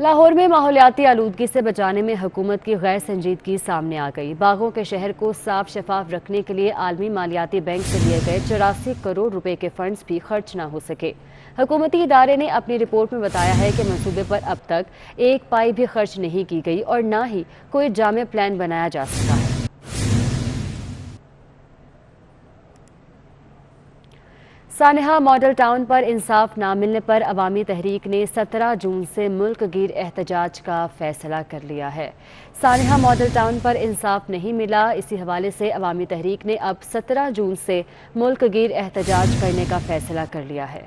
لاہور میں ماحولیاتی آلودگی سے بچانے میں حکومت کی غیر سنجیدگی سامنے آ گئی۔ باغوں کے شہر کو صاف شفاف رکھنے کے لیے عالمی مالیاتی بینک سے لیے گئے 84 کروڑ روپے کے فنڈز بھی خرچ نہ ہو سکے۔ حکومتی ادارے نے اپنی رپورٹ میں بتایا ہے کہ منصوبے پر اب تک ایک پائی بھی خرچ نہیں کی گئی اور نہ ہی کوئی جامع پلان بنایا جا سکا ہے۔ سانحہ ماڈل ٹاؤن پر انصاف نہ ملنے پر عوامی تحریک نے 17 جون سے ملک گیر احتجاج کا فیصلہ کر لیا ہے۔ سانحہ ماڈل ٹاؤن پر انصاف نہیں ملا، اسی حوالے سے عوامی تحریک نے اب 17 جون سے ملک گیر احتجاج کرنے کا فیصلہ کر لیا ہے۔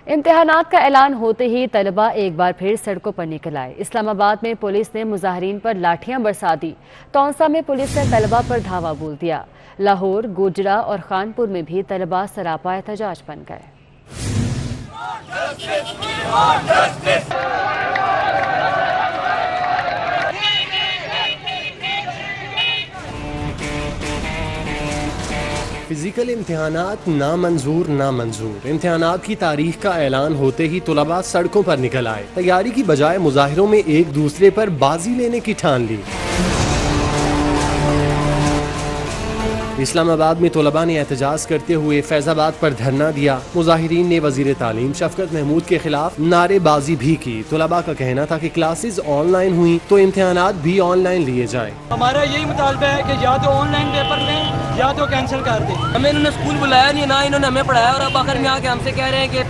امتحانات کا اعلان ہوتے ہی طلبہ ایک بار پھر سڑکوں پر نکل آئے۔ اسلام آباد میں پولیس نے مظاہرین پر لاٹھیاں برسا دی۔ تونسا میں پولیس نے طلبہ پر دھاوا بول دیا۔ لاہور، گوجرا اور خانپور میں بھی طلبہ سراپا احتجاج بن گئے۔ فزیکل امتحانات نامنظور امتحانات کی تاریخ کا اعلان ہوتے ہی طلباء سڑکوں پر نکل آئے۔ تیاری کی بجائے مظاہروں میں ایک دوسرے پر بازی لینے کی ٹھان لی۔ اسلام آباد میں طلباء نے احتجاج کرتے ہوئے فیض آباد پر دھرنا دیا۔ مظاہرین نے وزیر تعلیم شفقت محمود کے خلاف نعرے بازی بھی کی۔ طلباء کا کہنا تھا کہ کلاسز آن لائن ہوئیں تو امتحانات بھی آن لائن لیے جائیں۔ ہمارا یہی مطالبہ ہے کہ یا تو آن لائن پیپر لیں یا تو کینسل کر دیں۔ ہمیں انہوں نے اسکول بلایا نہیں، نہ انہوں نے ہمیں پڑھایا، اور اب آخر میں آ کے ہم سے کہہ رہے ہیں کہ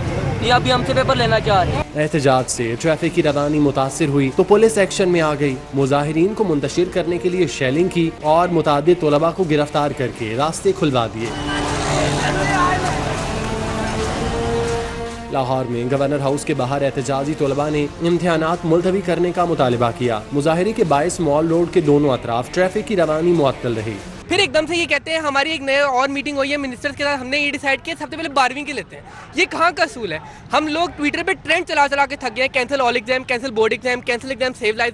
یہ ابھی ہم سے پیپر لینا چاہ رہے ہیں۔ احتجاج سے ٹریفک کی روانی متاثر ہوئی تو پولیس ایکشن میں آ گئی۔ مظاہرین کو منتشر کرنے کے لیے شیلنگ کی اور متعدد طلباء کو گرفتار کر کے راستے کھلوا دیے۔ لاہور میں گورنر ہاؤس کے باہر احتجاجی طلباء نے امتحانات ملتوی کرنے کا مطالبہ کیا۔ مظاہرے کے باعث مال روڈ کے دونوں اطراف ٹریفک کی روانی معطل رہی۔ پھر ایک دم سے یہ کہتے ہیں ہماری ایک نئے اور میٹنگ ہوئی ہے منسٹرز کے ساتھ، ہم نے یہ ڈیسائیڈ کیا سب سے پہلے 12ویں کے لیتے ہیں۔ یہ کہاں کا اصول ہے؟ ہم لوگ ٹویٹر پہ ٹرینڈ چلا چلا کے تھک گئے، cancel all exam, cancel board exam, cancel exam save life.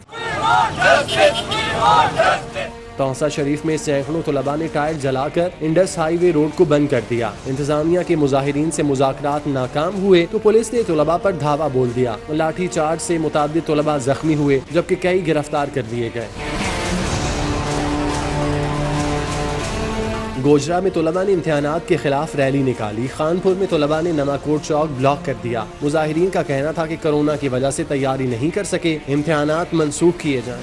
Taunsa Sharif میں سینکڑوں طلباء نے ٹائر جلا کر انڈس ہائی وے روڈ کو بند کر دیا۔ انتظامیہ کے مظاہرین سے مذاکرات ناکام ہوئے تو پولیس نے طلباء پر دھاوا بول دیا۔ لاٹھی چارج سے متعدد طلباء زخمی ہوئے جبکہ کئی گرفتار کر لیے گئے۔ گوجرا میں طلباء نے امتحانات کے خلاف ریلی نکالی۔ خانپور میں طلباء نے نماکوٹ چوک بلاک کر دیا۔ مظاہرین کا کہنا تھا کہ کرونا کی وجہ سے تیاری نہیں کر سکے، امتحانات منسوخ کیے جائیں۔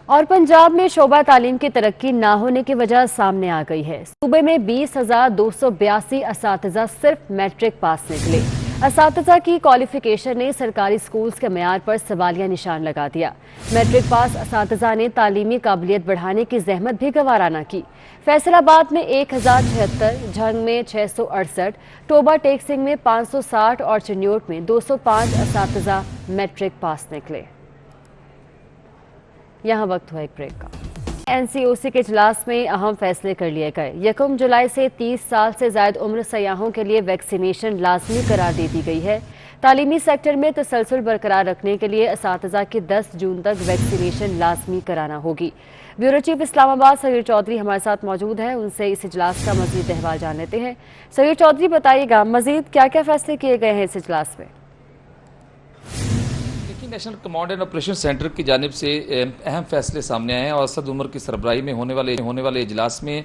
اور پنجاب میں شعبہ تعلیم کی ترقی نہ ہونے کی وجہ سامنے آ گئی ہے۔ صوبے میں 20,282 اساتذہ صرف میٹرک پاس نکلے۔ اساتذہ کی کوالیفیکیشن نے سرکاری سکولز کے معیار پر سوالیہ نشان لگا دیا۔ میٹرک پاس اساتذہ نے تعلیمی قابلیت بڑھانے کی زحمت بھی گوارا نہ کی۔ فیصل آباد میں 1076، جھنگ میں 668، ٹوبہ ٹیک سنگھ میں 560 اور چنیوٹ میں 205 اساتذہ میٹرک پاس نکلے۔ یہاں وقت ہوا ایک بریک کا۔ این سی او سی کے اجلاس میں اہم فیصلے کر لیے گئے۔ 1 جولائی سے 30 سال سے زائد عمر سیاحوں کے لیے ویکسینیشن لازمی قرار دے دی گئی ہے۔ تعلیمی سیکٹر میں تسلسل برقرار رکھنے کے لیے اساتذہ کی 10 جون تک ویکسینیشن لازمی کرانا ہوگی۔ بیورو چیف اسلام آباد سہیر چودھری ہمارے ساتھ موجود ہیں، ان سے اس اجلاس کا مزید احوال جان لیتے ہیں۔ سہیر چودھری بتائیے گا مزید کیا کیا فیصلے کیے گئے ہیں اس اجلاس میں؟ National command and operation centre کی جانب سے اہم فیصلے سامنے آئے ہیں اور اسد عمر کی سربراہی میں ہونے والے اجلاس میں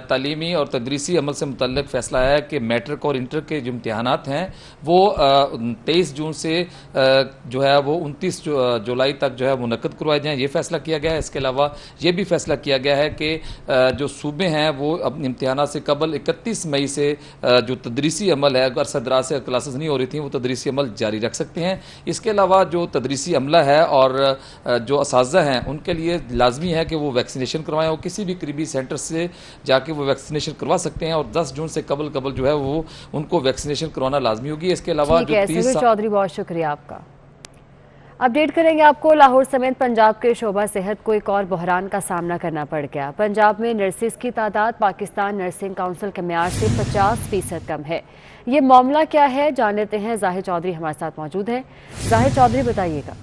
تعلیمی اور تدریسی عمل سے متعلق فیصلہ آیا ہے کہ میٹرک اور انٹر کے جو امتحانات ہیں وہ 23 جون سے جو ہے وہ 29 جولائی تک جو ہے منعقد کروائے جائیں، یہ فیصلہ کیا گیا ہے۔ اس کے علاوہ یہ بھی فیصلہ کیا گیا ہے کہ جو صوبے ہیں وہ اپنے امتحانات سے قبل 31 مئی سے جو تدریسی عمل ہے، اگر سدراس سے کلاسز نہیں ہو رہی تھیں وہ تدریسی عمل جاری رکھ سکتے ہیں۔ اس کے علاوہ جو تدریسی عملہ ہے اور جو اساتذہ ہیں ان کے لیے لازمی ہے کہ وہ ویکسینیشن کروائیں، اور کسی بھی قریبی سینٹر سے جا کے وہ ویکسینیشن کروا سکتے ہیں، اور 10 جون سے قبل جو ہے وہ ان کو ویکسینیشن کروانا لازمی ہوگی۔ اس کے علاوہ جو 30 چودھری بہت شکریہ آپ کا۔ اپڈیٹ کریں گے آپ کو، لاہور سمیت پنجاب کے شعبہ صحت کو ایک اور بحران کا سامنا کرنا پڑ گیا۔ پنجاب میں نرسز کی تعداد پاکستان نرسنگ کونسل کے معیار سے 50% کم ہے۔ یہ معاملہ کیا ہے جان لیتے ہیں، ظاہر چودھری ہمارے ساتھ موجود ہیں۔ ظاہر چودھری بتائیے گا۔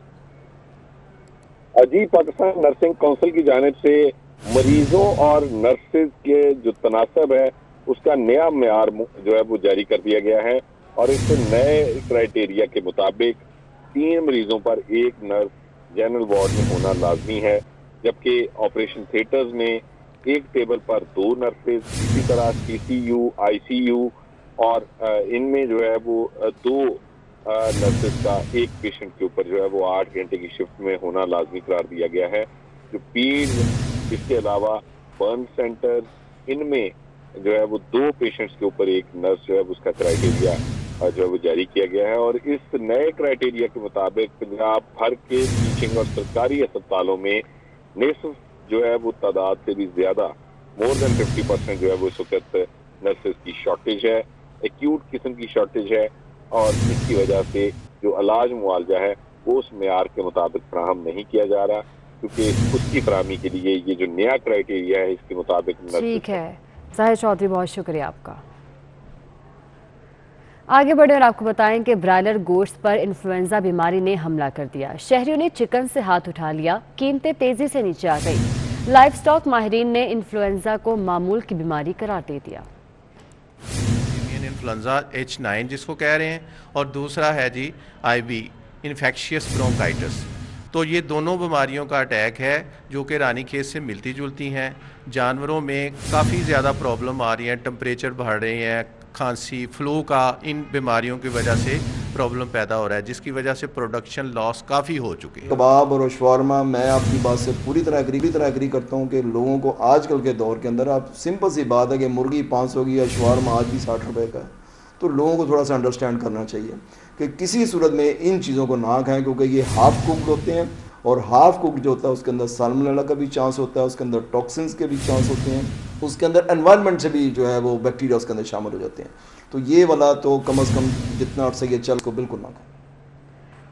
جی، پاکستان نرسنگ کونسل کی جانب سے مریضوں اور نرسز کے جو تناسب ہے اس کا نیا معیار جو ہے وہ جاری کر دیا گیا ہے اور اس نئے کرائیٹیریا کے مطابق 3 مریضوں پر 1 نرس جنرل وارڈ میں ہونا لازمی ہے، جبکہ آپریشن تھیٹرز میں 1 ٹیبل پر 2 نرسز، اسی طرح CCU، ICU اور ان میں جو ہے وہ 2 نرسز کا 1 پیشنٹ کے اوپر جو ہے وہ 8 گھنٹے کی شفٹ میں ہونا لازمی قرار دیا گیا ہے۔ جو پیڈ، اس کے علاوہ برن سینٹر، ان میں جو ہے وہ 2 پیشنٹس کے اوپر 1 نرس جو ہے اس کا کرائیٹیریا جو ہے وہ جاری کیا گیا ہے، اور اس نئے کرائیٹیریا کے مطابق پنجاب بھر کے ٹیچنگ اور سرکاری اسپتالوں میں نصف جو ہے وہ تعداد سے بھی زیادہ more than 50% جو ہے وہ اس وقت نرسز کی شارٹیج ہے، ایکیوٹ قسم کی شارٹیج ہے، اور اس کی وجہ سے جو علاج معالجہ ہے وہ اس معیار کے مطابق فراہم نہیں کیا جا رہا، کیونکہ اس کی فراہمی کے لیے یہ جو نیا کرائیٹیریا ہے اس کے مطابق ٹھیک ہے ظاہر چودھری، بہت شکریہ آپ کا۔ آگے بڑھیں اور آپ کو بتائیں کہ برائلر گوشت پر انفلوئنزا بیماری نے حملہ کر دیا، شہریوں نے چکن سے ہاتھ اٹھا لیا، قیمتیں تیزی سے نیچے آ گئی۔ لائف سٹاک ماہرین نے انفلوئنزا کو معمول کی بیماری قرار دے دیا۔ انفلوئنزا H9 جس کو کہہ رہے ہیں، اور دوسرا ہے جی IB انفیکشیس برونکائٹس۔ تو یہ دونوں بیماریوں کا اٹیک ہے جو کہ رانی کھیت سے ملتی جلتی ہیں۔ جانوروں میں کافی زیادہ پرابلم آ رہی ہیں، ٹمپریچر بڑھ رہے ہیں، کھانسی، فلو کا ان بیماریوں کی وجہ سے پرابلم پیدا ہو رہا ہے، جس کی وجہ سے پروڈکشن لاس کافی ہو چکی ہے۔ کباب اور شاورما، میں آپ کی بات سے پوری طرح ایگری کرتا ہوں کہ لوگوں کو آج کل کے دور کے اندر، آپ سمپل سی بات ہے کہ مرغی 500 کی یا شاورما آج بھی 60 روپے کا ہے، تو لوگوں کو تھوڑا سا انڈرسٹینڈ کرنا چاہیے کہ کسی صورت میں ان چیزوں کو نہ کھائیں، کیونکہ یہ ہاف کوکڈ ہوتے ہیں، اور ہاف کوکڈ جو ہوتا ہے اس کے اندر سالمونیلا کا بھی چانس ہوتا ہے، اس کے اندر ٹاکسنز کے بھی چانس ہوتے ہیں، اس کے اندر انوائرمنٹ سے بھی جو ہے وہ بیکٹیریا اس کے اندر شامل ہو جاتے ہیں، تو یہ والا تو کم از کم جتنا عرصہ یہ چل کو بالکل نہ کھائیں۔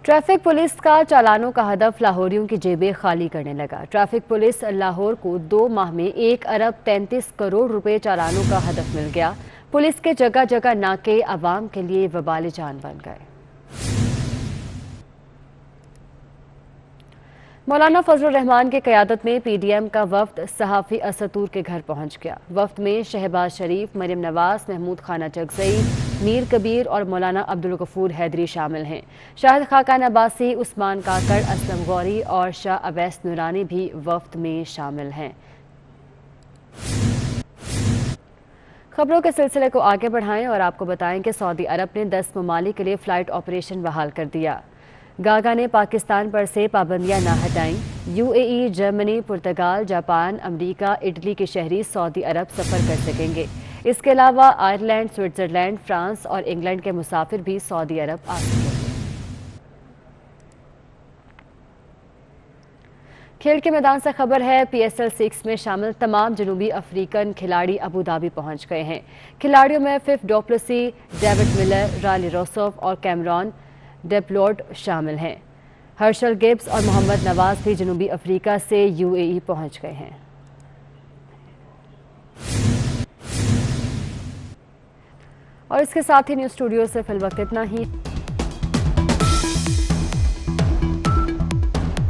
ٹریفک پولیس کا چالانوں کا ہدف لاہوریوں کی جیبیں خالی کرنے لگا۔ ٹریفک پولیس لاہور کو 2 ماہ میں 1 ارب 33 کروڑ روپے چالانوں کا ہدف مل گیا۔ پولیس کے جگہ جگہ ناکے عوام کے لیے وبال جان بن گئے۔ مولانا فضل الرحمان کی قیادت میں PDM کا وفد صحافی اسطور کے گھر پہنچ گیا۔ وفد میں شہباز شریف، مریم نواز، محمود خانہ چغزئی، میر کبیر اور مولانا عبدالغفور حیدری شامل ہیں۔ شاہد خاقان عباسی، عثمان کاکڑ، اسلم غوری اور شاہ اویس نورانی بھی وفد میں شامل ہیں۔ خبروں کے سلسلے کو آگے بڑھائیں اور آپ کو بتائیں کہ سعودی عرب نے 10 ممالک کے لیے فلائٹ آپریشن بحال کر دیا۔ گاگا نے پاکستان پر سے پابندیاں نہ ہٹائیں۔ UAE، جرمنی، پرتگال، جاپان، امریکہ، اٹلی کے شہری سعودی عرب سفر کر سکیں گے۔ اس کے علاوہ آئرلینڈ، سوئٹزرلینڈ، فرانس اور انگلینڈ کے مسافر بھی سعودی عرب آ سکیں گے۔ کھیل کے میدان سے خبر ہے، PSL 6 میں شامل تمام جنوبی افریقن کھلاڑی ابوظہبی پہنچ گئے ہیں۔ کھلاڑیوں میں فیف ڈوپلسی، ڈیوڈ ملر، رائلی روسوف اور کیمرون ڈیپلورڈ شامل ہیں۔ ہرشل گبز اور محمد نواز بھی جنوبی افریقہ سے UAE پہنچ گئے ہیں۔ اور اس کے ساتھ ہی نیوز اسٹوڈیو سے فی الوقت اتنا ہی۔